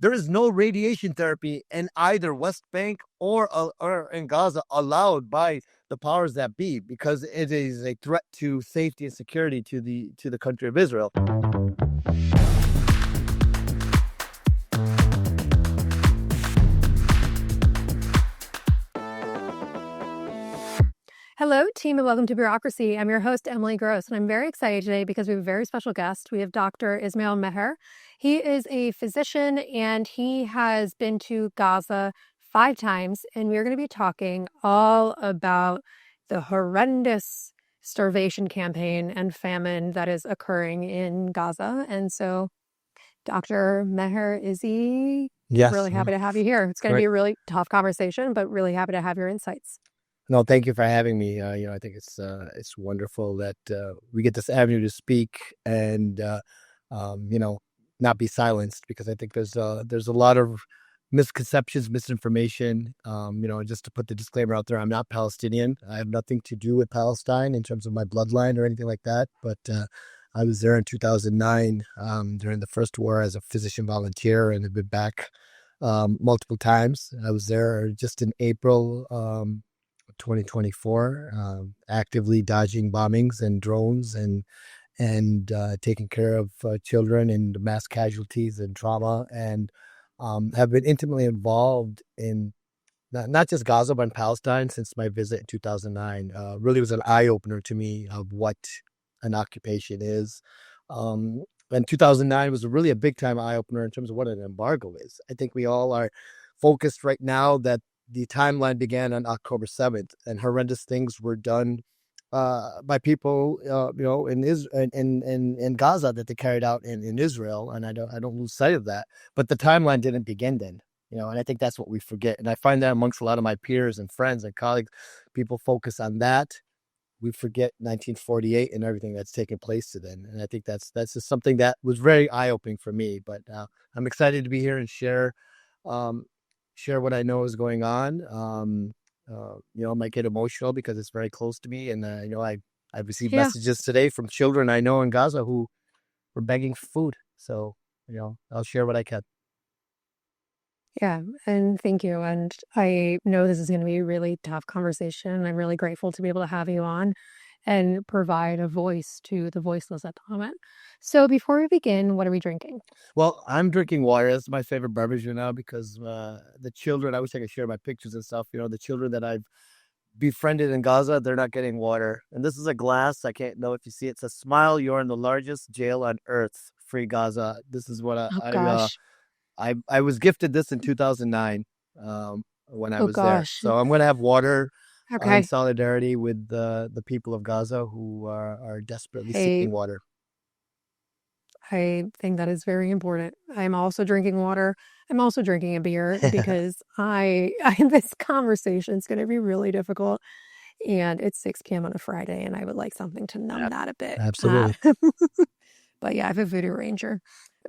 There is no radiation therapy in either West Bank or in Gaza allowed by the powers that be, because it is a threat to safety and security to the country of Israel. Hello, team, and welcome to Bureaucracy. I'm your host, Emily Gross, and I'm very excited today because we have a very special guest. We have Dr. Ismail-Meher. He is a physician, and he has been to Gaza 5 times, and we're going to be talking all about the horrendous starvation campaign and famine that is occurring in Gaza. And so, Dr. Meher, Izzy, Yes. really happy to have you here. It's going to be a really tough conversation, but really happy to have your insights. No, thank you for having me. I think it's wonderful that we get this avenue to speak and not be silenced, because I think there's a lot of misconceptions, misinformation. Just to put the disclaimer out there, I'm not Palestinian. I have nothing to do with Palestine in terms of my bloodline or anything like that. But I was there in 2009 during the first war as a physician volunteer, and have been back multiple times. I was there just in April 2024, actively dodging bombings and drones and taking care of children and mass casualties and trauma, and have been intimately involved in not just Gaza, but in Palestine since my visit in 2009. Really was an eye-opener to me of what an occupation is. And 2009 was really a big-time eye-opener in terms of what an embargo is. I think we all are focused right now that the timeline began on October 7th, and horrendous things were done by people, in Gaza that they carried out in Israel, and I don't lose sight of that. But the timeline didn't begin then, and I think that's what we forget. And I find that amongst a lot of my peers and friends and colleagues, people focus on that. We forget 1948 and everything that's taken place to then. And I think that's just something that was very eye-opening for me. But I'm excited to be here and share what I know is going on. I might get emotional because it's very close to me. And, I've received messages today from children I know in Gaza who were begging for food. So, I'll share what I can. Yeah, and thank you. And I know this is going to be a really tough conversation. I'm really grateful to be able to have you on and provide a voice to the voiceless at the moment. So before we begin, what are we drinking? Well, I'm drinking water. That's my favorite beverage now, because the children, I wish I could share my pictures and stuff. The children that I've befriended in Gaza, they're not getting water. And this is a glass. I can't know if you see it. It says, "Smile, you're in the largest jail on earth. Free Gaza." This is what I was gifted this in 2009 when I was there. So I'm going to have water in solidarity with the people of Gaza who are desperately seeking water. I think that is very important. I'm also drinking water. I'm also drinking a beer because this conversation is going to be really difficult. And it's 6 p.m. on a Friday, and I would like something to numb that a bit. Absolutely. But yeah, I have a Voodoo Ranger.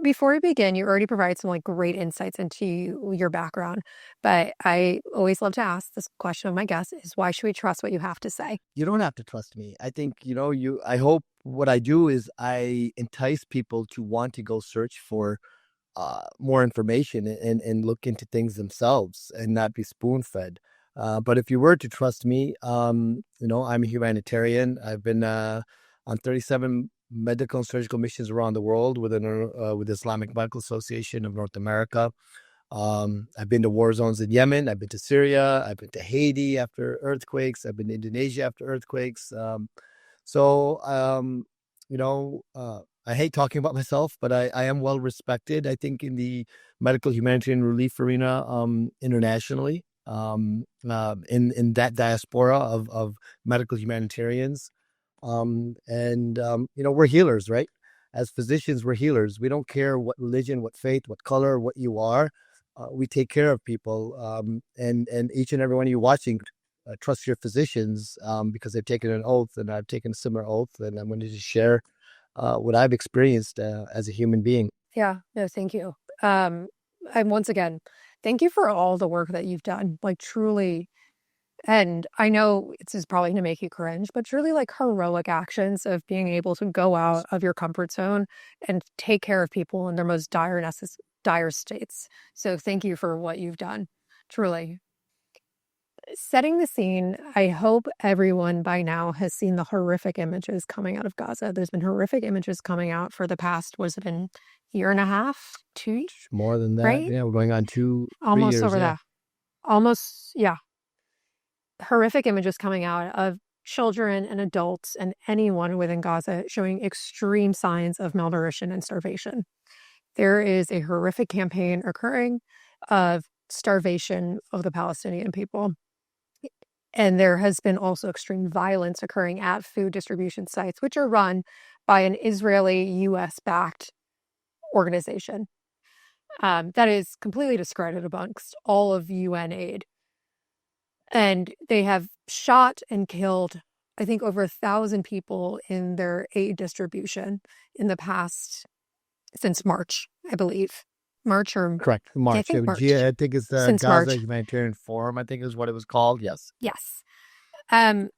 Before we begin, you already provide some like great insights into your background. But I always love to ask this question of my guests is, why should we trust what you have to say? You don't have to trust me. I think, I hope what I do is I entice people to want to go search for more information and look into things themselves and not be spoon-fed. But if you were to trust me, I'm a humanitarian. I've been on 37 medical and surgical missions around the world with the Islamic Medical Association of North America. I've been to war zones in Yemen. I've been to Syria. I've been to Haiti after earthquakes. I've been to Indonesia after earthquakes. I hate talking about myself, but I am well respected, I think, in the medical humanitarian relief arena internationally, in that diaspora of medical humanitarians. We're healers, right? As physicians, we're healers. We don't care what religion, what faith, what color, what you are. We take care of people. And each and every one of you watching, trust your physicians because they've taken an oath, and I've taken a similar oath, and I'm going to just share what I've experienced as a human being. Yeah, no, thank you. And once again, thank you for all the work that you've done, like truly. And I know this is probably going to make you cringe, but truly like heroic actions of being able to go out of your comfort zone and take care of people in their most dire dire states. So thank you for what you've done, truly. Setting the scene, I hope everyone by now has seen the horrific images coming out of Gaza. There's been horrific images coming out for the past, what's it been, year and a half, two, More than that. right? Yeah, we're going on 3 Almost years. over Yeah. that. Almost, yeah. Horrific images coming out of children and adults and anyone within Gaza showing extreme signs of malnutrition and starvation. There is a horrific campaign occurring of starvation of the Palestinian people. And there has been also extreme violence occurring at food distribution sites, which are run by an Israeli US backed organization that is completely discredited amongst all of UN aid. And they have shot and killed, I think, over 1,000 people in their aid distribution in the past, since March, I believe. March or Correct. I March. think March. I think it's the Since Gaza March. Humanitarian Forum, I think is what it was called. Yes. Yes. Um,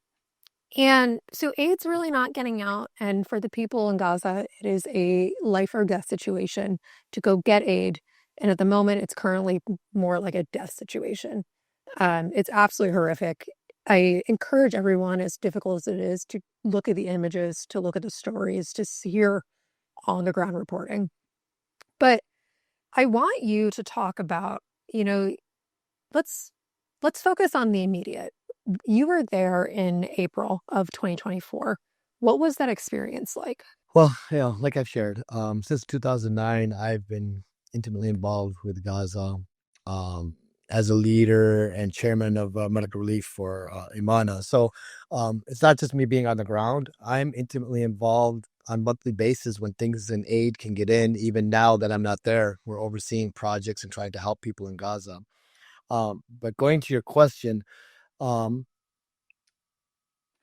and so aid's really not getting out. And for the people in Gaza, it is a life or death situation to go get aid. And at the moment, it's currently more like a death situation. It's absolutely horrific. I encourage everyone, as difficult as it is, to look at the images, to look at the stories, to hear on the ground reporting. But I want you to talk about, let's focus on the immediate. You were there in April of 2024. What was that experience like? Well, like I've shared, since 2009, I've been intimately involved with Gaza as a leader and chairman of medical relief for Imana. So it's not just me being on the ground. I'm intimately involved on a monthly basis when things in aid can get in. Even now that I'm not there, we're overseeing projects and trying to help people in Gaza. But going to your question, um,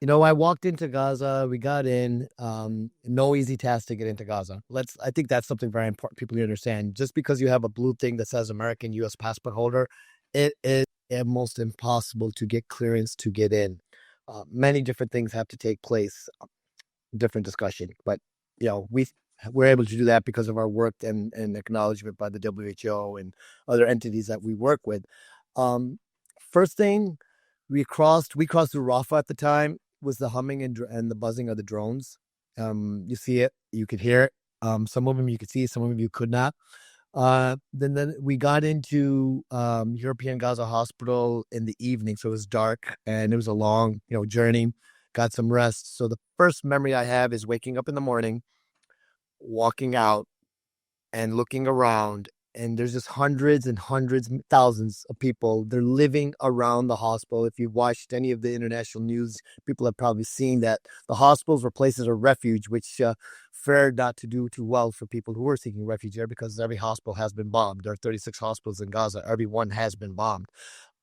I walked into Gaza. We got in. No easy task to get into Gaza. I think that's something very important people to understand. Just because you have a blue thing that says American U.S. passport holder, it is almost impossible to get clearance to get in. Many different things have to take place. Different discussion, but we're able to do that because of our work and acknowledgement by the WHO and other entities that we work with. First thing we crossed through Rafah at the time was the humming and the buzzing of the drones. You see it, you could hear it. Some of them you could see, some of them you could not. Then we got into European Gaza Hospital in the evening, so it was dark and it was a long, journey. Got some rest. So the first memory I have is waking up in the morning, walking out and looking around, and there's just hundreds and hundreds, thousands of people. They're living around the hospital. If you've watched any of the international news, people have probably seen that the hospitals were places of refuge, which fared not to do too well for people who were seeking refuge there because every hospital has been bombed. There are 36 hospitals in Gaza. Every one has been bombed.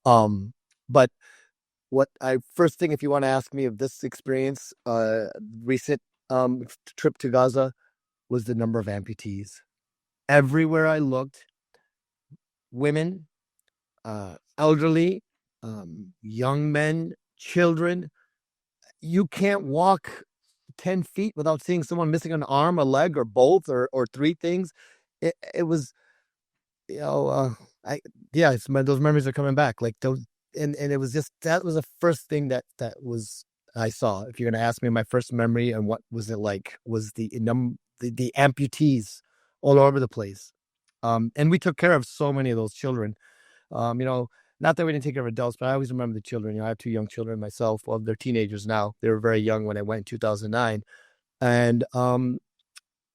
But first thing, if you want to ask me of this experience, recent trip to Gaza, was the number of amputees. Everywhere I looked, women, elderly, young men, children. You can't walk 10 feet without seeing someone missing an arm, a leg, or both, or three things. It was, those memories are coming back. Like those, and it was just, that was the first thing that was I saw. If you're going to ask me my first memory and what was it like, was the amputees all over the place. And we took care of so many of those children. Not that we didn't take care of adults, but I always remember the children. I have 2 young children myself. Well, they're teenagers now. They were very young when I went in 2009. And,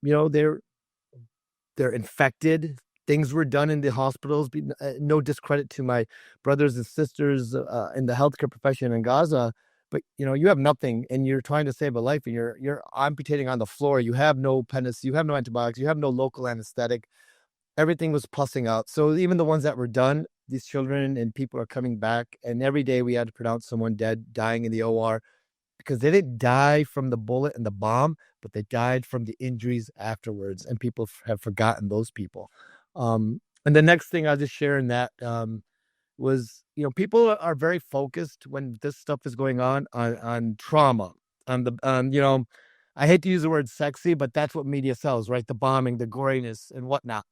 they're infected. Things were done in the hospitals. No discredit to my brothers and sisters in the healthcare profession in Gaza, but you have nothing, and you're trying to save a life, and you're amputating on the floor. You have no penicillin, you have no antibiotics, you have no local anesthetic. Everything was pussing out. So even the ones that were done, these children and people are coming back, and every day we had to pronounce someone dead, dying in the OR, because they didn't die from the bullet and the bomb, but they died from the injuries afterwards, and people have forgotten those people. And the next thing I'll just share in that was, people are very focused when this stuff is going on trauma, I hate to use the word sexy, but that's what media sells, right? The bombing, the goriness and whatnot.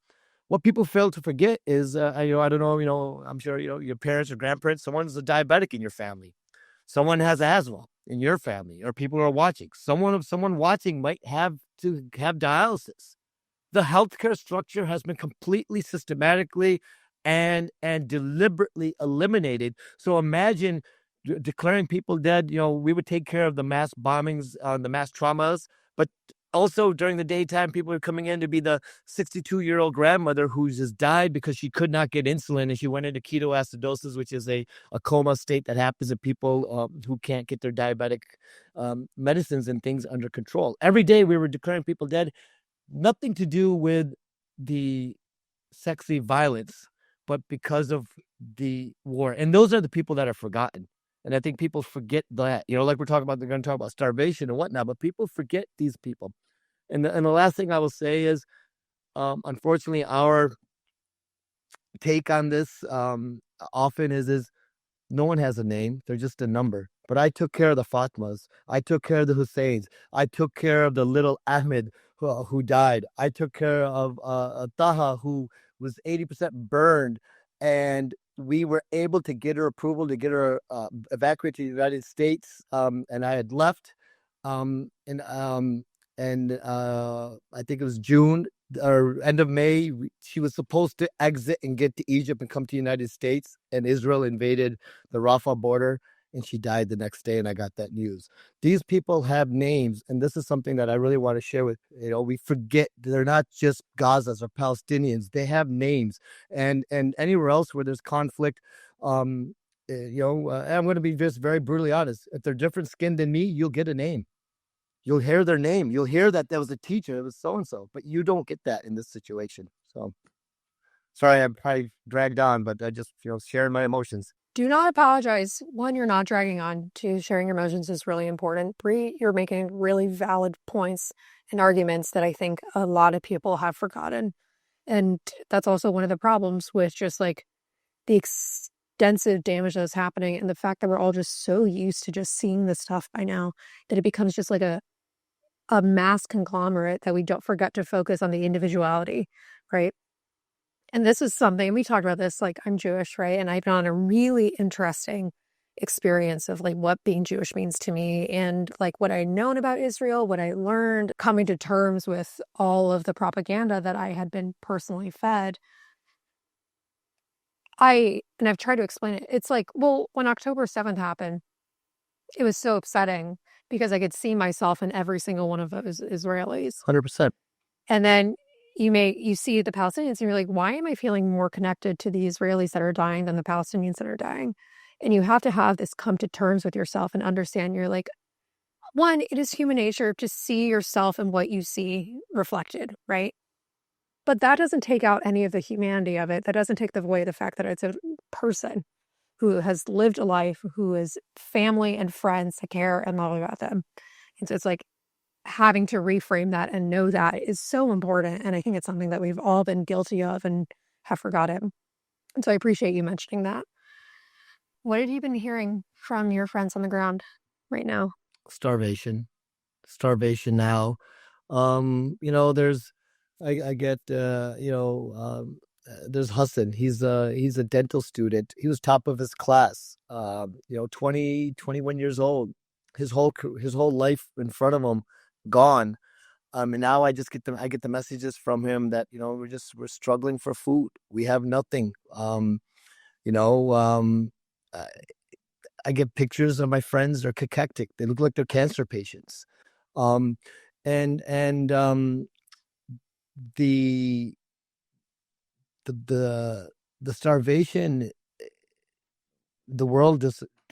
what people fail to forget is, I don't know, I'm sure, your parents or grandparents, someone's a diabetic in your family. Someone has asthma in your family, or people are watching. Someone watching might have to have dialysis. The healthcare structure has been completely systematically and deliberately eliminated. So imagine declaring people dead. We would take care of the mass bombings, the mass traumas, but also during the daytime, people are coming in to be the 62-year-old grandmother who just died because she could not get insulin and she went into ketoacidosis, which is a coma state that happens in people who can't get their diabetic medicines and things under control. Every day we were declaring people dead. Nothing to do with the sexy violence, but because of the war. And those are the people that are forgotten. And I think people forget that, like we're talking about, they're going to talk about starvation and whatnot, but people forget these people. And the last thing I will say is, unfortunately, our take on this often is no one has a name. They're just a number. But I took care of the Fatmas. I took care of the Husseins. I took care of the little Ahmed who died. I took care of Taha, who was 80% burned. And we were able to get her approval to get her evacuated to the United States. And I had left. And I think it was June or end of May. She was supposed to exit and get to Egypt and come to the United States. And Israel invaded the Rafah border, and she died the next day. And I got that news. These people have names, and this is something that I really want to share with we forget they're not just Gazas or Palestinians. They have names, and anywhere else where there's conflict. I'm going to be just very brutally honest. If they're different skinned than me, you'll get a name. You'll hear their name. You'll hear that there was a teacher. It was so and so, but you don't get that in this situation. So sorry, I'm probably dragged on, but I just sharing my emotions. Do not apologize. One, you're not dragging on. Two, sharing your emotions is really important. Three, you're making really valid points and arguments that I think a lot of people have forgotten. And that's also one of the problems with just like the extensive damage that's happening and the fact that we're all just so used to just seeing this stuff by now that it becomes just like a mass conglomerate that we don't forget to focus on the individuality, right? And this is something, we talked about this, like I'm Jewish, right? And I've been on a really interesting experience of like what being Jewish means to me and like what I'd known about Israel, what I learned, coming to terms with all of the propaganda that I had been personally fed. And I've tried to explain it. It's like, well, when October 7th happened, it was so upsetting because I could see myself in every single one of those Israelis. 100%. And then you see the Palestinians and you're like, why am I feeling more connected to the Israelis that are dying than the Palestinians that are dying? And you have to have this come to terms with yourself and understand you're like, one, it is human nature to see yourself and what you see reflected, right? But that doesn't take out any of the humanity of it. That doesn't take away the fact that it's a person who has lived a life, who has family and friends to care and love about them. And so it's like having to reframe that and know that is so important. And I think it's something that we've all been guilty of and have forgotten. And so I appreciate you mentioning that. What have you been hearing from your friends on the ground right now? Starvation now. There's, I get, there's Hassan. He's a dental student. He was top of his class. 21 years old. His whole life in front of him gone. And now I get the messages from him that we're struggling for food. We have nothing. You know, I get pictures of my friends. They're cachectic. They look like they're cancer patients. Um, and the the starvation, the world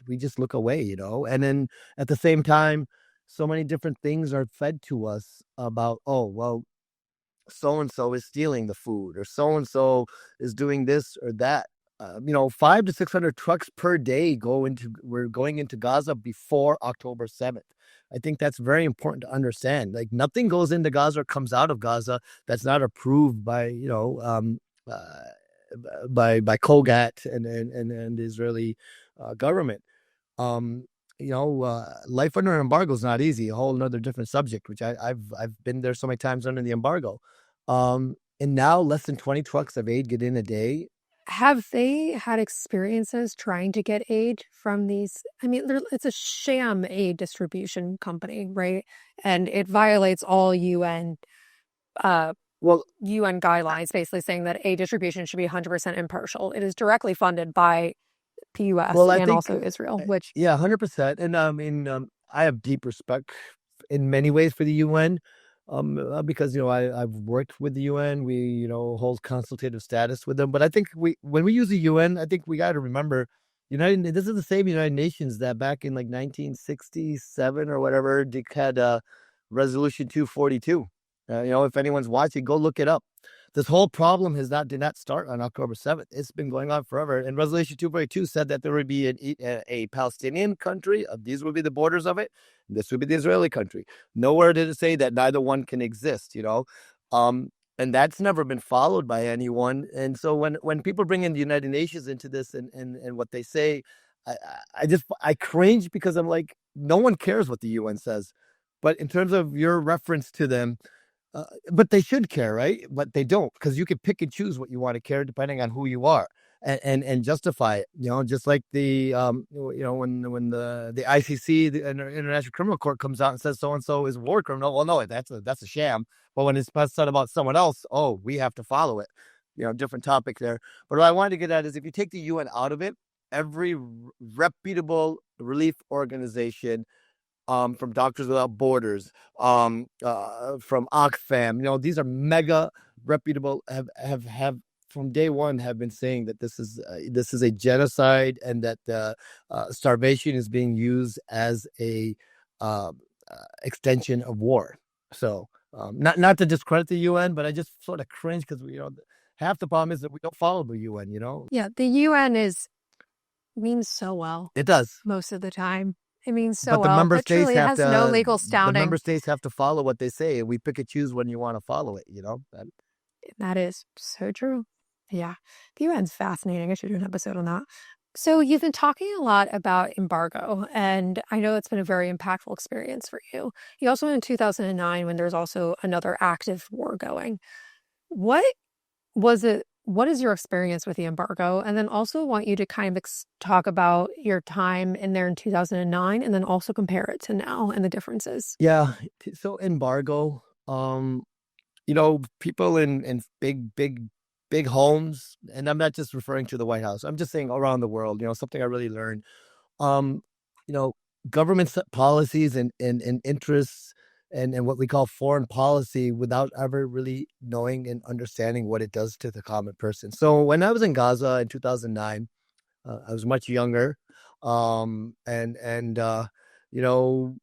we just look away, and then at the same time, so many different things are fed to us about, oh, well, so and so is stealing the food, or so and so is doing this or that. 500 to 600 trucks per day we're going into Gaza before October 7th. I think that's very important to understand. Like, nothing goes into Gaza or comes out of Gaza that's not approved by by Kogat and the Israeli government. Life under embargo is not easy. A whole another different subject, which I've been there so many times under the embargo. And now less than 20 trucks of aid get in a day. Have they had experiences trying to get aid from these? I mean, it's a sham aid distribution company, right? And it violates all uh, Well, UN guidelines, basically saying that aid distribution should be 100% impartial. It is directly funded by PUS well, I and think, also Israel, which yeah, 100%. And I have deep respect in many ways for the UN, because I've worked with the UN. We hold consultative status with them. But I think when we use the UN, I think we got to remember, United. This is the same United Nations that back in like 1967 or whatever had Resolution 242. If anyone's watching, go look it up. This whole problem did not start on October 7th. It's been going on forever. And Resolution 242 said that there would be a Palestinian country. These would be the borders of it. This would be the Israeli country. Nowhere did it say that neither one can exist, and that's never been followed by anyone. And so when people bring in the United Nations into this and what they say, I cringe because I'm like, no one cares what the UN says. But in terms of your reference to them, but they should care, right? But they don't, because you can pick and choose what you want to care depending on who you are, and justify it. Just like when the ICC, the International Criminal Court, comes out and says so and so is a war criminal. Well, no, that's a sham. But when it's said about someone else, oh, we have to follow it. Different topic there. But what I wanted to get at is, if you take the UN out of it, every reputable relief organization, from Doctors Without Borders, from Oxfam. These are mega reputable, have from day one have been saying that this is a genocide, and that starvation is being used as a extension of war. So not to discredit the UN, but I just sort of cringe because half the problem is that we don't follow the UN. yeah, the UN means so well. It does most of the time. It means so But the well, member but states truly it have has no to. legal The standing. member states have to follow what they say, and we pick and choose when you want to follow it. That is so true. Yeah. The UN's fascinating. I should do an episode on that. So you've been talking a lot about embargo, and I know it's been a very impactful experience for you. You also went in 2009 when there's also another active war going. What was it? What is your experience with the embargo? And then also want you to kind of talk about your time in there in 2009, and then also compare it to now and the differences. Yeah. So embargo. People in big homes, and I'm not just referring to the White House. I'm just saying around the world. Something I really learned. Um, you know, Government set policies and interests and what we call foreign policy without ever really knowing and understanding what it does to the common person. So when I was in Gaza in 2009, I was much younger, and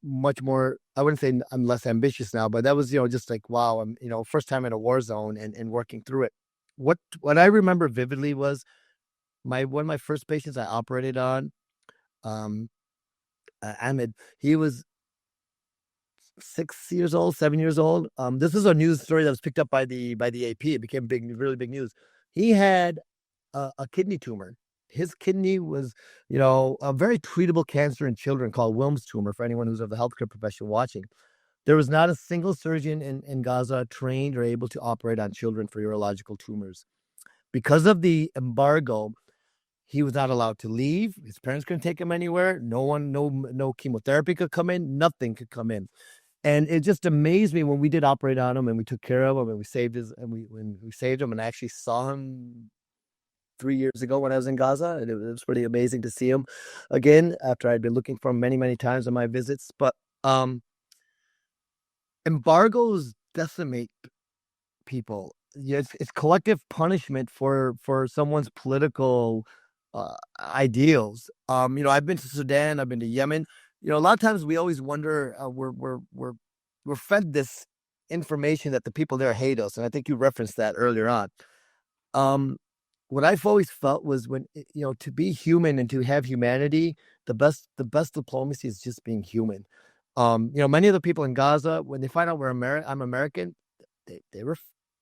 much more. I wouldn't say I'm less ambitious now, but that was just like, wow, I'm first time in a war zone and working through it. What I remember vividly was one of my first patients I operated on, um, Ahmed. He was 6 years old, 7 years old. This is a news story that was picked up by the AP. It became really big news. He had a kidney tumor. His kidney was, a very treatable cancer in children called Wilms tumor, for anyone who's of the healthcare profession watching. There was not a single surgeon in Gaza trained or able to operate on children for urological tumors. Because of the embargo, he was not allowed to leave. His parents couldn't take him anywhere. No chemotherapy could come in. Nothing could come in. And it just amazed me when we did operate on him and we took care of him and we saved when we saved him, and I actually saw him 3 years ago when I was in Gaza, and it was pretty amazing to see him again after I'd been looking for him many, many times on my visits. But embargoes decimate people. It's collective punishment for someone's political ideals. I've been to Sudan, I've been to Yemen. A lot of times we always wonder, we're fed this information that the people there hate us, and I think you referenced that earlier on. What I've always felt was when to be human and to have humanity, the best diplomacy is just being human. Many of the people in Gaza, when they find out I'm American, they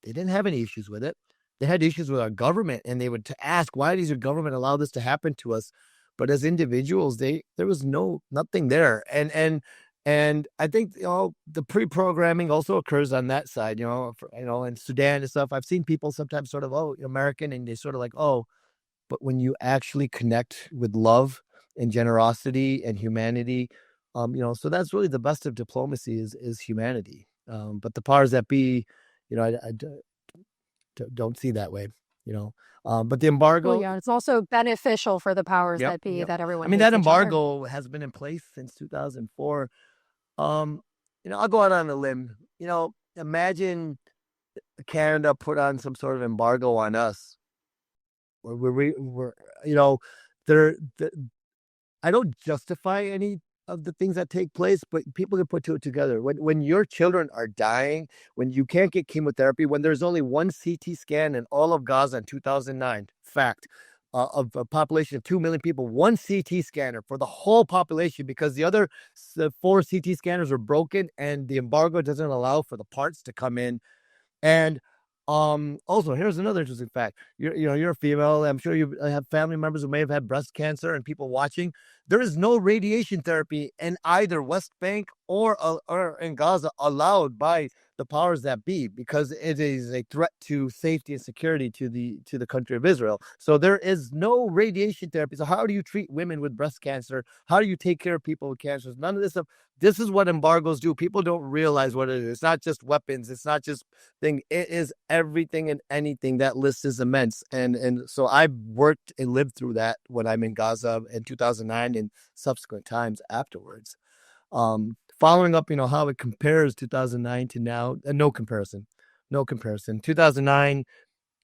didn't have any issues with it. They had issues with our government, and they would ask, why does your government allow this to happen to us? But as individuals, there was nothing there. And And I think the pre-programming also occurs on that side. In Sudan and stuff. I've seen people sometimes sort of American, and they sort of like but when you actually connect with love and generosity and humanity, so that's really the best of diplomacy is humanity. But the powers that be, I don't see that way. But the Well, embargo, yeah, it's also beneficial for the powers yep, that be yep. that I everyone mean, hates that each other. embargo has been in place since 2004. Um, I'll go out on a limb. Imagine Canada put on some sort of embargo on us. We're you know, there. I don't justify any of the things that take place, but people can put two together. When your children are dying, when you can't get chemotherapy, when there's only one CT scan in all of Gaza in 2009, fact, of a population of 2 million people, one CT scanner for the whole population because the other four CT scanners are broken and the embargo doesn't allow for the parts to come in. And also, here's another interesting fact. You're a female. I'm sure you have family members who may have had breast cancer, and people watching. There is no radiation therapy in either West Bank or in Gaza allowed by the powers that be because it is a threat to safety and security to the country of Israel. So there is no radiation therapy. So how do you treat women with breast cancer? How do you take care of people with cancers? None of this stuff. This is what embargoes do. People don't realize what it is. It's not just weapons. It's not just thing. It is everything and anything. That list is immense. And so I worked and lived through that when I'm in Gaza in 2009 and subsequent times afterwards. Following up, how it compares 2009 to now, no comparison. No comparison. 2009,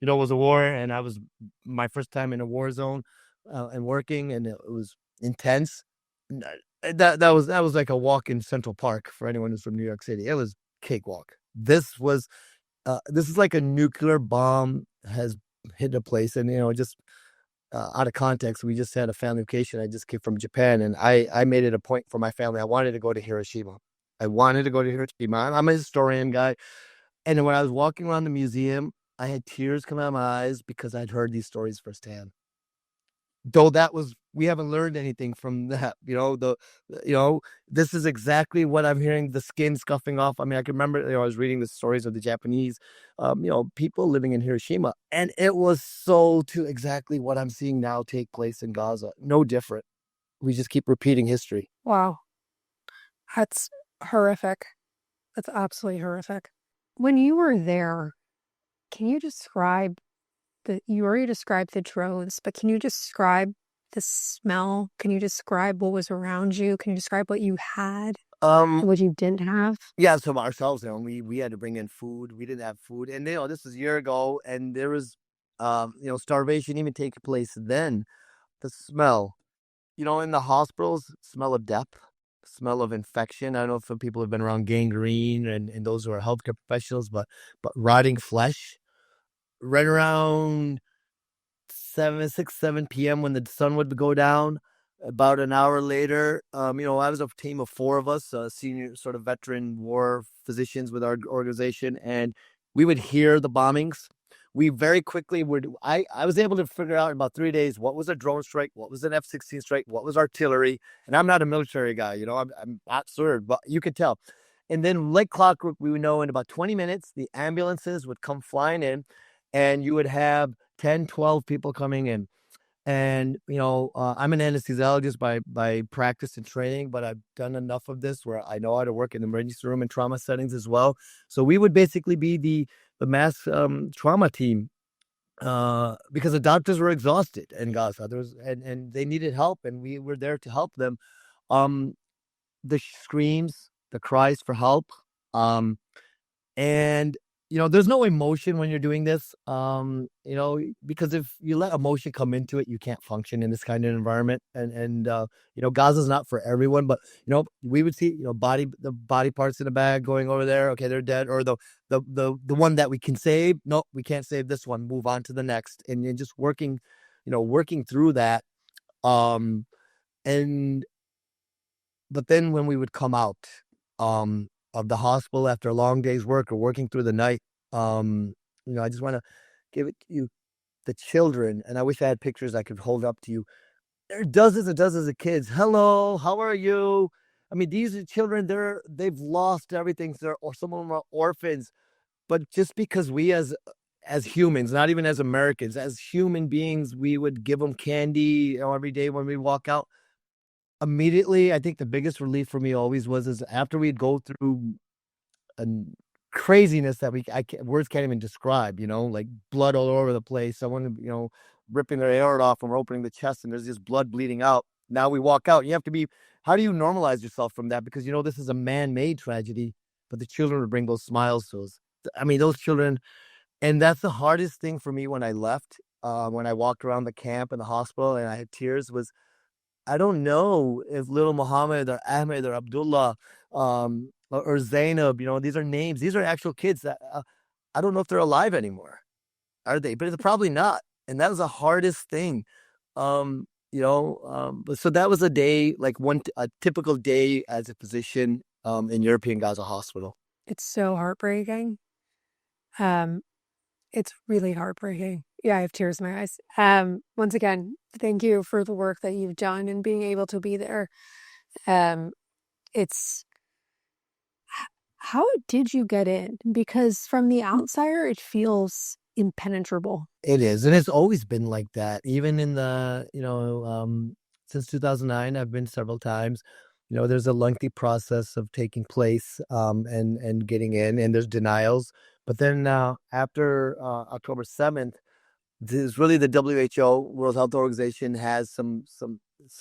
was a war, and I was my first time in a war zone and working, and it was intense. That was like a walk in Central Park for anyone who's from New York City. It was cakewalk. This is like a nuclear bomb has hit a place, and just out of context, we just had a family vacation. I just came from Japan, and I made it a point for my family. I wanted to go to Hiroshima. I wanted to go to Hiroshima. I'm a historian guy, and when I was walking around the museum, I had tears come out of my eyes because I'd heard these stories firsthand. Though we haven't learned anything from that. This is exactly what I'm hearing, the skin scuffing off. I mean, I can remember, I was reading the stories of the Japanese, people living in Hiroshima, and it was so to exactly what I'm seeing now take place in Gaza. No different. We just keep repeating history. Wow, that's horrific. That's absolutely horrific. When you were there, can you describe you already described the drones, but can you describe the smell? Can you describe what was around you? Can you describe what you had and what you didn't have? Yeah, so ourselves, we had to bring in food. We didn't have food, and this was a year ago, and there was, starvation even taking place then. The smell, in the hospitals, smell of death, smell of infection. I don't know if some people have been around gangrene and those who are healthcare professionals, but rotting flesh. Right around 7 p.m. when the sun would go down. About an hour later, I was a team of four of us, senior sort of veteran war physicians with our organization, and we would hear the bombings. We very quickly I was able to figure out in about 3 days what was a drone strike, what was an F-16 strike, what was artillery. And I'm not a military guy, I'm not served, but you could tell. And then like clockwork, we would know in about 20 minutes, the ambulances would come flying in, and you would have 10, 12 people coming in. And, I'm an anesthesiologist by practice and training, but I've done enough of this where I know how to work in the emergency room and trauma settings as well. So we would basically be the mass trauma team because the doctors were exhausted in Gaza. And they needed help, and we were there to help them. Um, the screams, the cries for help, and there's no emotion when you're doing this, because if you let emotion come into it, you can't function in this kind of environment. And Gaza's not for everyone, but we would see the body parts in the bag going over there. Okay, they're dead. Or the one that we can save. No, we can't save this one. Move on to the next. And then just working through that. And but then when we would come out of the hospital after a long day's work or working through the night, I just want to give it to you, the children, and I wish I had pictures I could hold up to you. There are dozens and dozens of kids. Hello, how are you? I mean, these are children, they've lost everything. Or some of them are orphans. But just because we as humans, not even as Americans, as human beings, we would give them candy, every day when we walk out. Immediately, I think the biggest relief for me always was is after we'd go through a craziness that words can't even describe, like blood all over the place, someone, ripping their aorta off and we're opening the chest and there's just blood bleeding out. Now we walk out. You have to be, how do you normalize yourself from that? Because this is a man-made tragedy, but the children would bring those smiles to us. I mean, those children, and that's the hardest thing for me when I left, when I walked around the camp and the hospital and I had tears, was I don't know if little Muhammad or Ahmed or Abdullah, or Zainab, these are names. These are actual kids that I don't know if they're alive anymore. Are they? But it's probably not. And that was the hardest thing. But so that was a day, like a typical day as a physician in European Gaza hospital. It's so heartbreaking. Um, it's really heartbreaking. Yeah, I have tears in my eyes. Once again, thank you for the work that you've done and being able to be there. It's How did you get in? Because from the outsider, it feels impenetrable. It is, and it's always been like that. Even in the, since 2009, I've been several times. There's a lengthy process of taking place, and getting in, and there's denials. But then after October 7th, this really the WHO, World Health Organization, has some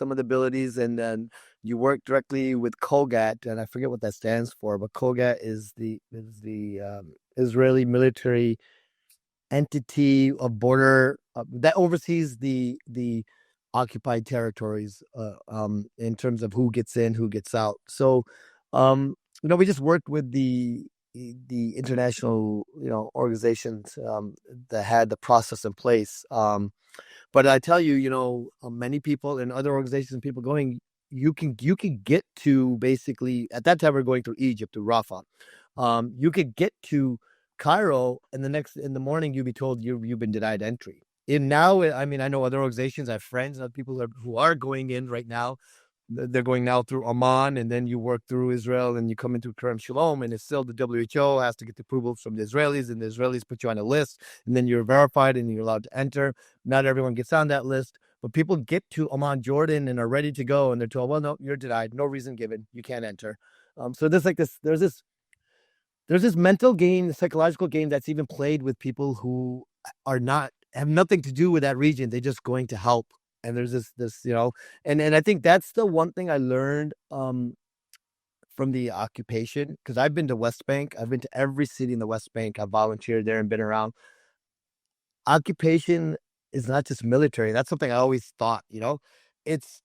of the abilities, and then you work directly with COGAT, and I forget what that stands for, but COGAT is the Israeli military entity of border that oversees the occupied territories, in terms of who gets in, who gets out. So, we just worked with the international, organizations that had the process in place. But I tell you, many people and other organizations and people going, you can get to, basically at that time we're going through Egypt, to Rafah. You could get to Cairo, and in the morning you'd be told you've been denied entry. And now, I mean, I know other organizations, I have friends, people who are going in right now. They're going now through Oman, and then you work through Israel, and you come into Kerem Shalom, and it's still the WHO has to get the approval from the Israelis, and the Israelis put you on a list, and then you're verified and you're allowed to enter. Not everyone gets on that list, but people get to Oman, Jordan, and are ready to go, and they're told, well, no, you're denied, no reason given, you can't enter. So there's this mental game, psychological game that's even played with people who have nothing to do with that region. They're just going to help. And there's this, and I think that's the one thing I learned from the occupation, because I've been to West Bank. I've been to every city in the West Bank. I've volunteered there and been around. Occupation is not just military. That's something I always thought, it's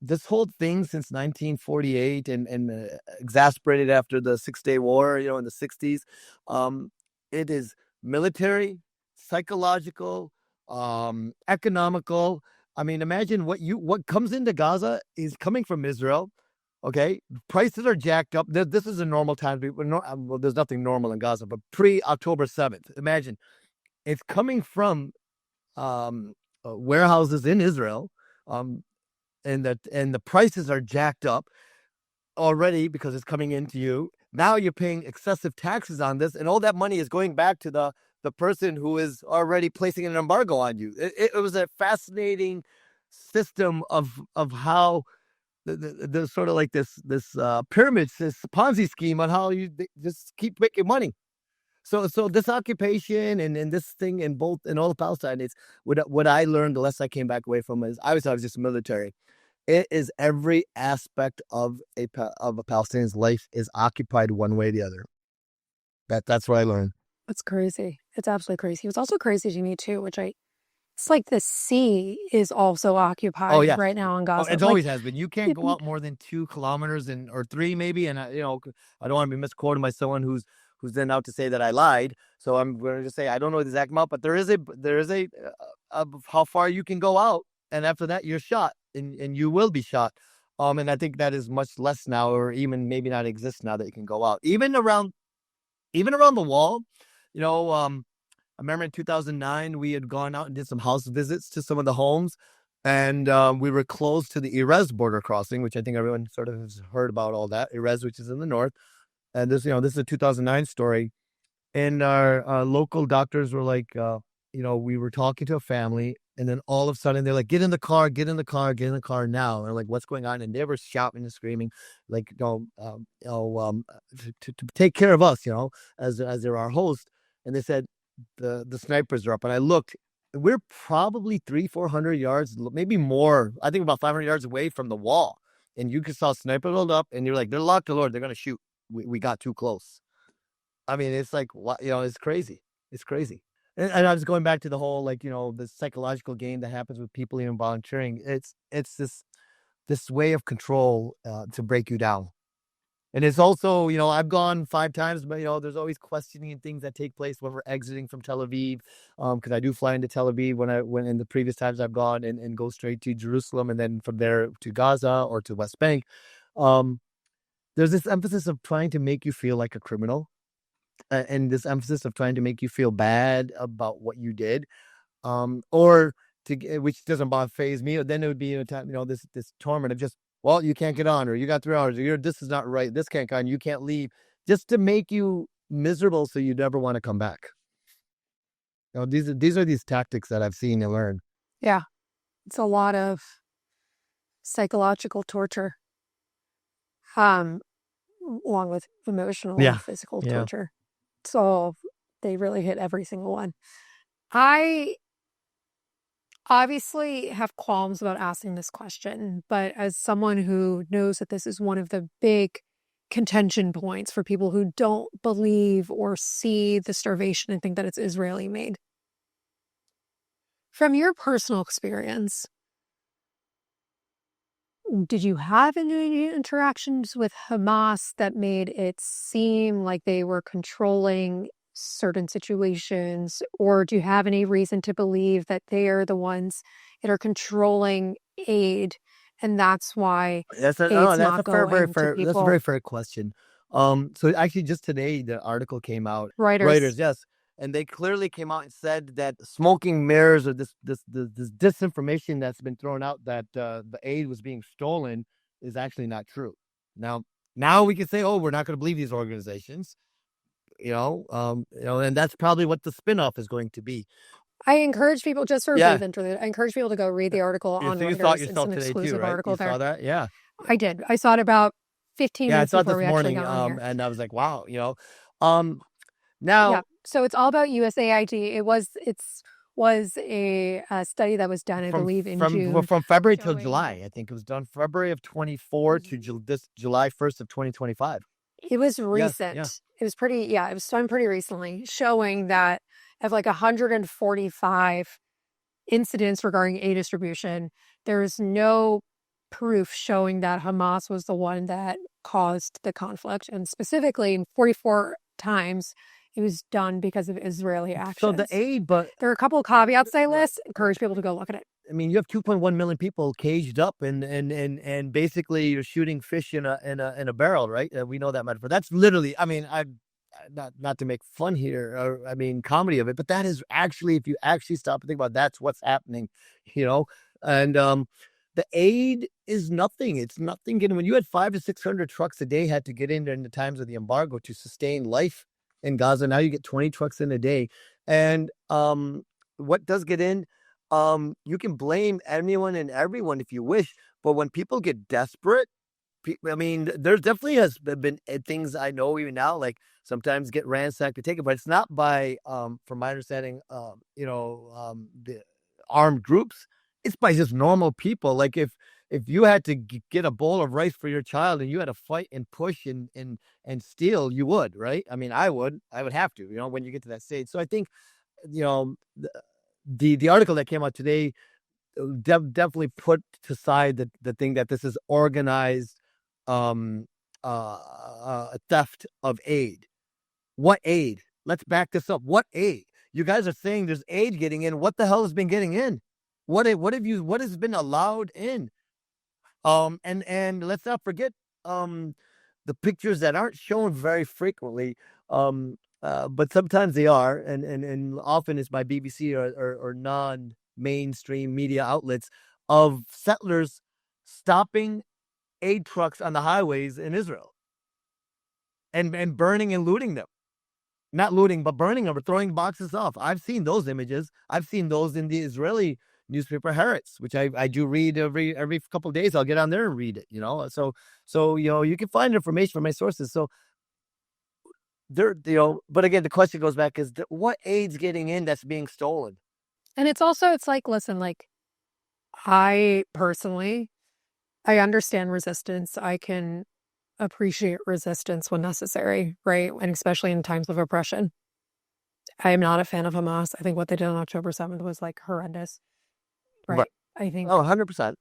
this whole thing since 1948 and exasperated after the 6-Day War, in the 60s. It is military, psychological, economical. I mean, imagine what comes into Gaza is coming from Israel. Okay, prices are jacked up. This is a normal time. Well, there's nothing normal in Gaza, but pre-October 7th, imagine it's coming from warehouses in Israel, and the prices are jacked up already because it's coming into you. Now you're paying excessive taxes on this, and all that money is going back to the person who is already placing an embargo on you. It was a fascinating system of how the sort of like this pyramid, this Ponzi scheme on how they just keep making money. So this occupation and this thing in all of Palestine, is what I learned the less I came back away from is I was just military. It is every aspect of a Palestinian's life is occupied one way or the other. That's what I learned. It's crazy. It's absolutely crazy. It was also crazy to me too, it's like the sea is also occupied right now in Gaza. It always has been. You can't go out more than 2 kilometers or 3 maybe. And I don't want to be misquoted by someone who's then out to say that I lied. So I'm going to just say I don't know the exact amount, but there is a of how far you can go out, and after that you're shot, and you will be shot. And I think that is much less now, or even maybe not exist now, that you can go out even around the wall. I remember in 2009 we had gone out and did some house visits to some of the homes. and we were close to the Erez border crossing, which I think everyone sort of has heard about all that. Erez, which is in the north, and this is a 2009 story. And our local doctors were like, we were talking to a family, and then all of a sudden they're like, "Get in the car, get in the car, get in the car now!" And we're like, "What's going on?" And they were shouting and screaming, like, to take care of us, as they're our host. And they said the snipers are up, and I looked. We're probably 300-400 yards, maybe more. I think about 500 yards away from the wall, and you could saw a sniper load up, and you're like, "They're locked the Lord. They're gonna shoot." We got too close. I mean, it's like, what, it's crazy. It's crazy. And I was going back to the whole, like, the psychological game that happens with people even volunteering. It's this way of control to break you down. And it's also, I've gone 5 times, but there's always questioning and things that take place when we're exiting from Tel Aviv. Because I do fly into Tel Aviv when in the previous times I've gone, and go straight to Jerusalem, and then from there to Gaza or to West Bank. There's this emphasis of trying to make you feel like a criminal, and this emphasis of trying to make you feel bad about what you did, or which doesn't phase me. Then it would be this torment of just, well, you can't get on, or you got 3 hours, or this is not right, this can't go on, you can't leave, just to make you miserable so you never want to come back. These are these tactics that I've seen and learned. Yeah, it's a lot of psychological torture, along with emotional and physical torture. So they really hit every single one. I obviously have qualms about asking this question, but as someone who knows that this is one of the big contention points for people who don't believe or see the starvation and think that it's Israeli made. From your personal experience, did you have any interactions with Hamas that made it seem like they were controlling certain situations, or do you have any reason to believe that they are the ones that are controlling aid, and that's why That's a very fair question. So actually, just today the article came out. Reuters, yes, and they clearly came out and said that smoking mirrors, or this disinformation that's been thrown out, that the aid was being stolen, is actually not true. Now we can say, oh, we're not going to believe these organizations, and that's probably what the spinoff is going to be. I encourage people, just for a brief interlude, I encourage people to go read the article on Reuters. It's an exclusive article there. You saw that? Yeah. I did. I saw it about 15 minutes before we actually got on here. And I was like, wow, now. Yeah, so it's all about USAID. It was a study that was done, I believe, in June. From February till July. I think it was done February of 24 to this July 1st of 2025. It was recent. Yeah. It was it was done pretty recently, showing that of like 145 incidents regarding aid distribution, there is no proof showing that Hamas was the one that caused the conflict. And specifically, in 44 times, it was done because of Israeli actions. So the aid, but there are a couple of caveats I list. Encourage people to go look at it. I mean, you have 2.1 million people caged up, and basically you're shooting fish in a barrel, right? We know that metaphor. That's literally. I mean, not to make fun here, or comedy of it, but that is actually, if you actually stop and think about it, that's what's happening, And the aid is nothing. It's nothing. When you had 500 to 600 trucks a day had to get in during the times of the embargo to sustain life in Gaza, now you get 20 trucks in a day. And what does get in? You can blame anyone and everyone if you wish, but when people get desperate, there definitely has been things I know even now, like sometimes get ransacked to take it, but it's not by, from my understanding, the armed groups. It's by just normal people. Like if you had to get a bowl of rice for your child and you had to fight and push and steal, you would, right? I would have to, when you get to that stage. So I think, the article that came out today definitely put to side the thing that this is organized theft of aid. What aid? Let's back this up. What aid? You guys are saying there's aid getting in. What the hell has been getting in? What has been allowed in? And let's not forget the pictures that aren't shown very frequently, but sometimes they are, and often it's by BBC or non-mainstream media outlets, of settlers stopping aid trucks on the highways in Israel and burning and looting them. Not looting, but burning them or throwing boxes off. I've seen those images. I've seen those in the Israeli newspaper Haaretz, which I do read every couple of days. I'll get on there and read it. So you can find information from my sources. So there, but again, the question goes back: is what aid's getting in that's being stolen? And it's like, listen, like I personally, I understand resistance. I can appreciate resistance when necessary, right? And especially in times of oppression. I am not a fan of Hamas. I think what they did on October 7th was like horrendous, Right. right? I Oh, think, 100%.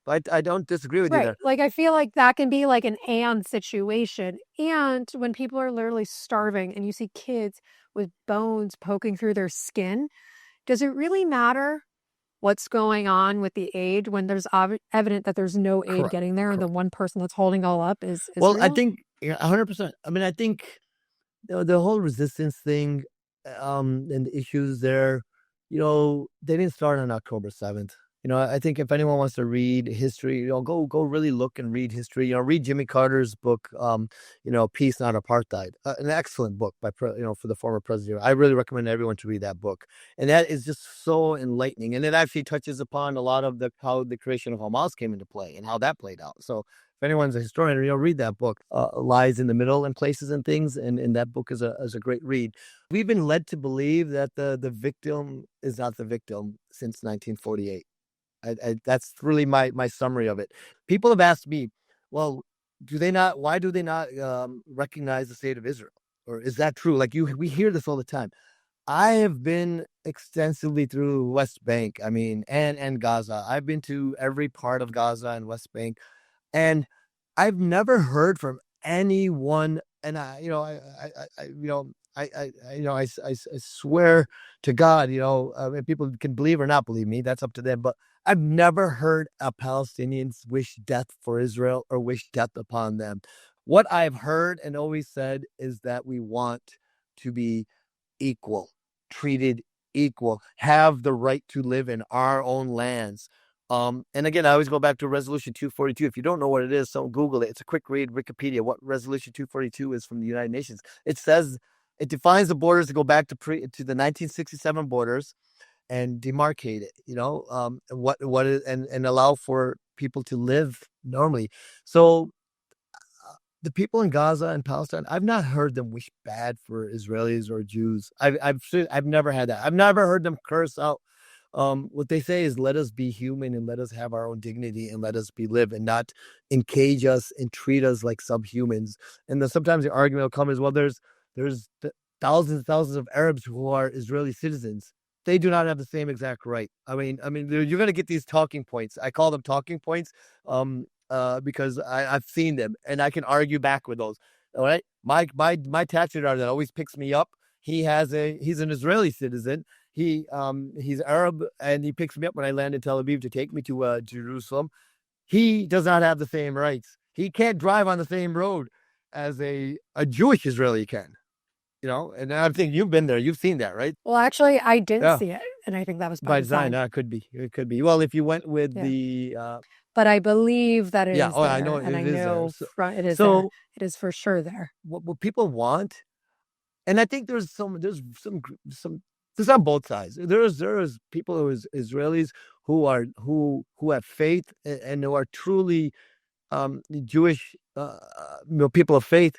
I don't disagree with you right. there. Like, I feel like that can be like an and situation. And when people are literally starving and you see kids with bones poking through their skin, does it really matter what's going on with the aid when there's evident that there's no aid Correct. getting there and the Correct. one person that's holding all up is Well, I Israel? think 100%. I mean, I think the whole resistance thing, and the issues there, they didn't start on October 7th. I think if anyone wants to read history, go really look and read history. Read Jimmy Carter's book, Peace Not Apartheid, an excellent book for the former president. I really recommend everyone to read that book, and that is just so enlightening. And it actually touches upon a lot of how the creation of Hamas came into play and how that played out. So if anyone's a historian, read that book. Lies in the Middle and Places and Things, and that book is a great read. We've been led to believe that the victim is not the victim since 1948. That's really my summary of it. People have asked me, well, why do they not recognize the state of Israel? Or is that true? Like we hear this all the time. I have been extensively through West Bank, and Gaza. I've been to every part of Gaza and West Bank. And I've never heard from anyone, and I swear to God, people can believe or not believe me. That's up to them. But I've never heard a Palestinians wish death for Israel or wish death upon them. What I've heard and always said is that we want to be equal, treated equal, have the right to live in our own lands. And again, I always go back to Resolution 242. If you don't know what it is, don't Google it. It's a quick read, Wikipedia, what Resolution 242 is from the United Nations. It defines the borders to go back to the 1967 borders and demarcate it, what is, and allow for people to live normally. So the people in Gaza and Palestine, I've not heard them wish bad for Israelis or Jews. I've never had that. I've never heard them curse out. What they say is, let us be human and let us have our own dignity and let us live and not encage us and treat us like subhumans. And then sometimes the argument will come as well. There's thousands and thousands of Arabs who are Israeli citizens. They do not have the same exact right. You're going to get these talking points. I call them talking points. Because I've seen them and I can argue back with those. All right. My taxi driver that always picks me up, he's an Israeli citizen. He's Arab and he picks me up when I land in Tel Aviv to take me to Jerusalem. He does not have the same rights. He can't drive on the same road as a Jewish Israeli can. And I'm thinking you've been there, you've seen that, right? Well, actually, I didn't Yeah. see it, and I think that was by By design, design. it could be. It could be. Well, if you went with Yeah. the But I believe that it yeah, is oh, I know there, it and I is there. know it is there. So It is for sure there. what people want, and I think there's there's on both sides. There's people Israelis who have faith and who are truly Jewish, people of faith.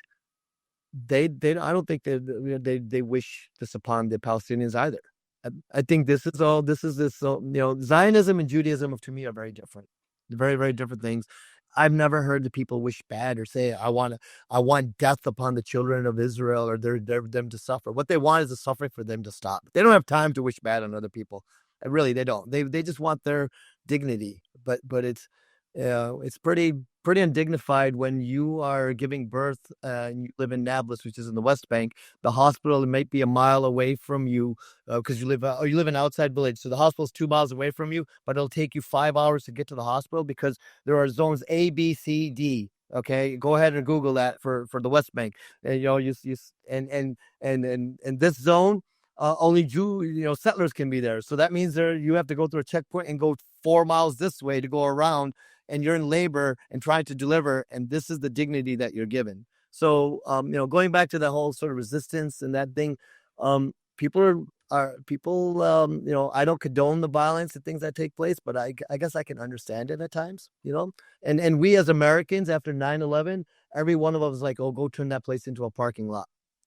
They I don't think they wish this upon the Palestinians either. I think this is Zionism and Judaism to me are very different, very very different things. I've never heard the people wish bad or say I want death upon the children of Israel or them to suffer. What they want is the suffering for them to stop. They don't have time to wish bad on other people. Really, they don't. They just want their dignity. But it's pretty undignified when you are giving birth and you live in Nablus, which is in the West Bank. The hospital might be a mile away from you because you live in an outside village. So the hospital is 2 miles away from you, but it'll take you 5 hours to get to the hospital because there are zones A, B, C, D. Okay, go ahead and Google that for the West Bank. And and this zone, only settlers can be there. So that means you have to go through a checkpoint and go 4 miles this way to go around, and you're in labor and trying to deliver, and this is the dignity that you're given. So, going back to the whole sort of resistance and that thing, people people, I don't condone the violence and things that take place, but I guess I can understand it at times, and we as Americans after 9/11, every one of us was like, oh, go turn that place into a parking lot.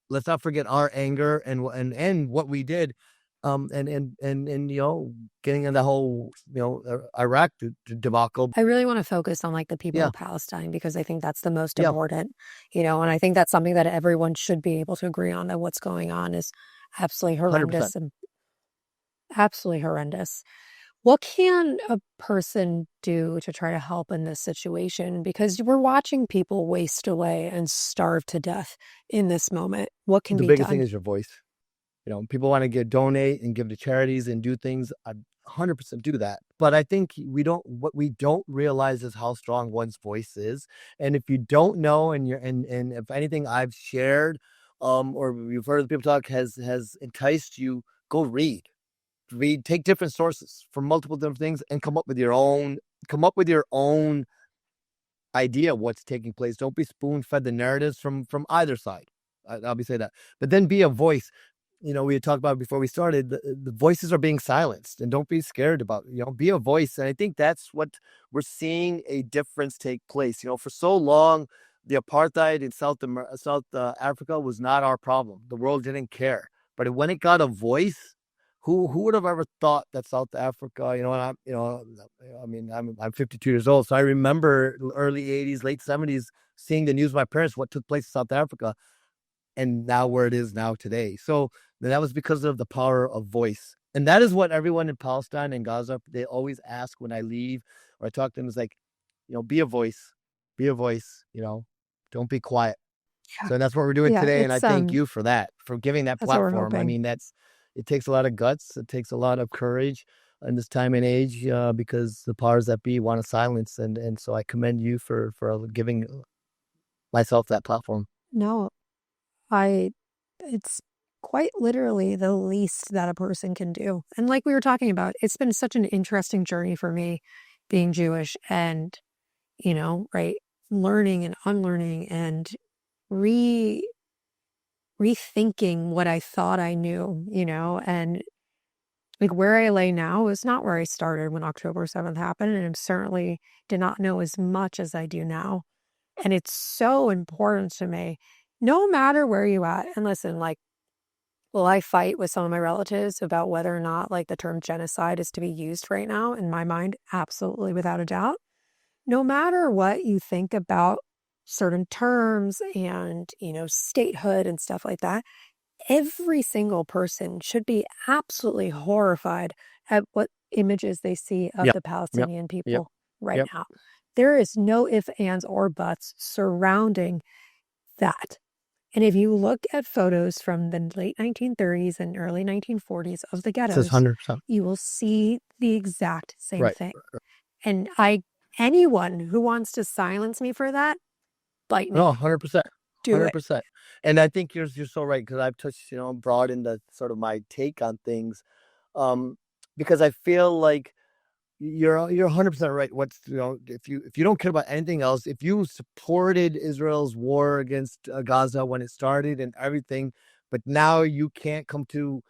Let's not forget our anger and what we did, and getting in the whole Iraq debacle. I really want to focus on like the people Yeah, of Palestine because I think that's the most yeah, important, and I think that's something that everyone should be able to agree on, that what's going on is absolutely 100%. horrendous and absolutely horrendous. What can a person do to try to help in this situation? Because we're watching people waste away and starve to death in this moment. What can The be biggest thing done? is your voice. People want to donate and give to charities and do things. I 100% do that. But I think what we don't realize is how strong one's voice is. And if you don't know, and if anything I've shared, or you've heard people talk has enticed you, go read, take different sources from multiple different things and come up with your own idea of what's taking place. Don't be spoon fed the narratives from either side. I'll be saying that, but then be a voice. We had talked about before we started, the voices are being silenced, and don't be scared about, be a voice. And I think that's what we're seeing a difference take place. For so long, the apartheid in South Africa was not our problem. The world didn't care. But when it got a voice, who would have ever thought that South Africa, and I mean, I'm 52 years old, so I remember early 80s, late 70s, seeing the news of my parents, what took place in South Africa, and now where it is now today. So that was because of the power of voice. And that is what everyone in Palestine and Gaza, they always ask when I leave or I talk to them, is like, be a voice, don't be quiet. Yeah. So that's what we're doing Yeah, today. And I thank you for that, for giving that that's what we're platform. I hoping. mean, it takes a lot of guts. It takes a lot of courage in this time and age, because the powers that be want to silence. And so I commend you for giving myself that platform. No, it's quite literally the least that a person can do. And like we were talking about, it's been such an interesting journey for me being Jewish and, right, learning and unlearning and re rethinking what I thought I knew, and like where I lay now is not where I started when October 7th happened. And I certainly did not know as much as I do now. And it's so important to me, no matter where you at. And listen, like, will I fight with some of my relatives about whether or not like the term genocide is to be used right now? In my mind, absolutely, without a doubt. No matter what you think about certain terms and, statehood and stuff like that, every single person should be absolutely horrified at what images they see of Yep. the Yep. Palestinian Yep. people right Yep. now. There is no ifs, ands, or buts surrounding that. And if you look at photos from the late 1930s and early 1940s of the It says ghettos, 100%. you will see the exact same Right. thing. And anyone who wants to silence me for that, bite No, me. 100%. Do it. 100%. And I think you're so right, because I've touched, broad into sort of my take on things. Um, because I feel like you're 100% right. If you don't care about anything else, if you supported Israel's war against Gaza when it started and everything, but now you can't come to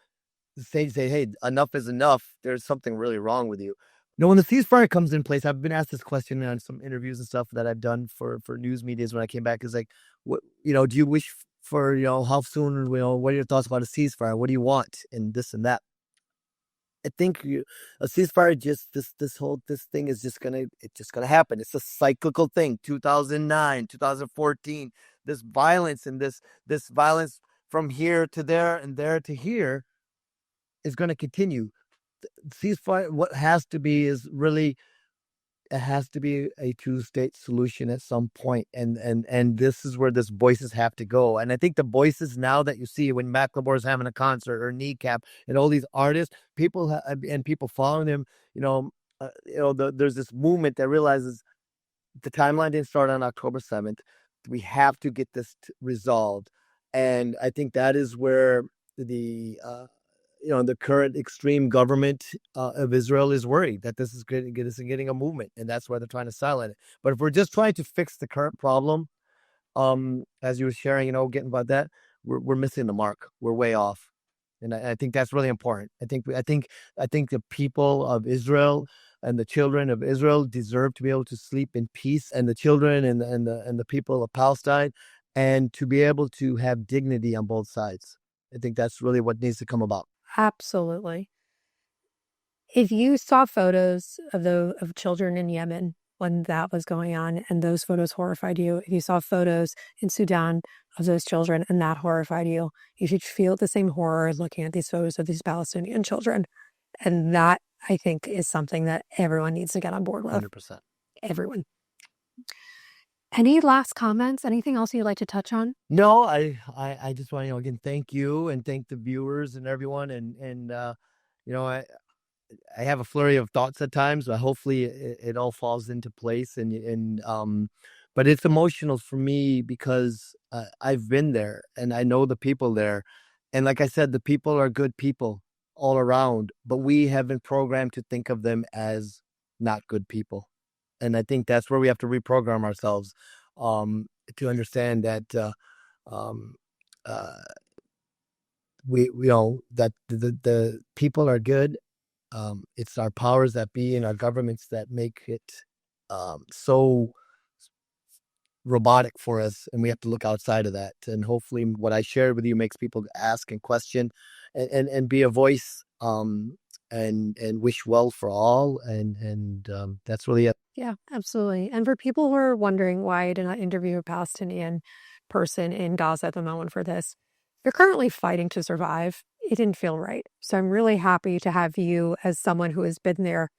say, hey, enough is enough. There's something really wrong with you. When the ceasefire comes in place, I've been asked this question on some interviews and stuff that I've done for news medias when I came back. Is like, what do you wish for? How soon? What are your thoughts about a ceasefire? What do you want? And this and that. I think a ceasefire, just this thing is just gonna happen. It's a cyclical thing. 2009, 2014. This violence and this violence from here to there and there to here is going to continue. Ceasefire, what has to be is really, it has to be a two-state solution at some point, and this is where this voices have to go. And I think the voices now that you see when Macklemore is having a concert, or Kneecap, and all these artists, and people following them, there's this movement that realizes the timeline didn't start on October 7th. We have to get this resolved, and I think that is where the the current extreme government of Israel is worried that this is getting a movement, and that's why they're trying to silence it. But if we're just trying to fix the current problem, as you were sharing, getting about that, we're missing the mark. We're way off, and I think that's really important. I think the people of Israel and the children of Israel deserve to be able to sleep in peace, and the children and the people of Palestine, and to be able to have dignity on both sides. I think that's really what needs to come about. Absolutely. If you saw photos of children in Yemen when that was going on and those photos horrified you, if you saw photos in Sudan of those children and that horrified you, you should feel the same horror looking at these photos of these Palestinian children. And that, I think, is something that everyone needs to get on board with. 100%. Everyone. Any last comments? Anything else you'd like to touch on? No, I just want to, again, thank you and thank the viewers and everyone. And I have a flurry of thoughts at times, but hopefully it all falls into place. But it's emotional for me because I've been there and I know the people there. And like I said, the people are good people all around, but we have been programmed to think of them as not good people. And I think that's where we have to reprogram ourselves, to understand that we know that the people are good. It's our powers that be and our governments that make it so robotic for us, and we have to look outside of that. And hopefully what I shared with you makes people ask and question and be a voice, and wish well for all, and that's really it. Yeah, absolutely. And for people who are wondering why I did not interview a Palestinian person in Gaza at the moment for this, you're currently fighting to survive. It didn't feel right. So I'm really happy to have you as someone who has been there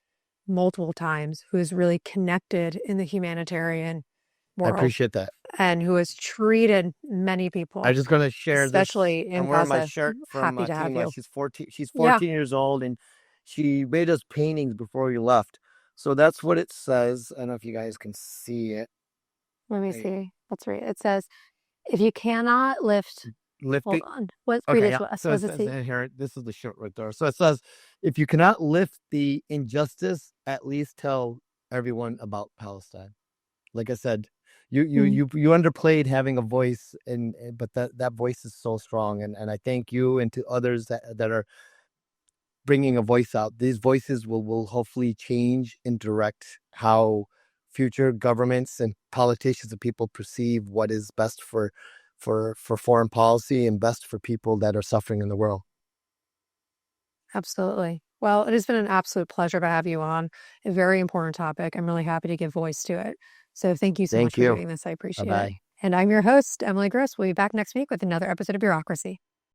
multiple times, who is really connected in the humanitarian I world appreciate that. and who has treated many people, I'm just going to share especially this. in I'm wearing my Gaza. shirt from Happy to have Tima. you. She's 14. She's Yeah. 14 years old, and she made us paintings before we left. So that's what it says. I don't know if you guys can see it. Let me see. That's right. It says, if you cannot lift, hold on. Read Okay, it yeah. to us. So What it does it says say? here, this is the shirt right there. So it says, if you cannot lift the injustice, at least tell everyone about Palestine. Like I said, you underplayed having a voice, but that voice is so strong, and I thank you and to others that are bringing a voice out. These voices will hopefully change and direct how future governments and politicians and people perceive what is best for foreign policy and best for people that are suffering in the world. Absolutely. Well, it has been an absolute pleasure to have you on. A very important topic. I'm really happy to give voice to it. So thank you so much Thank for you. doing this. I appreciate it. Bye-bye. And I'm your host, Emily Gross. We'll be back next week with another episode of Bureaucracy.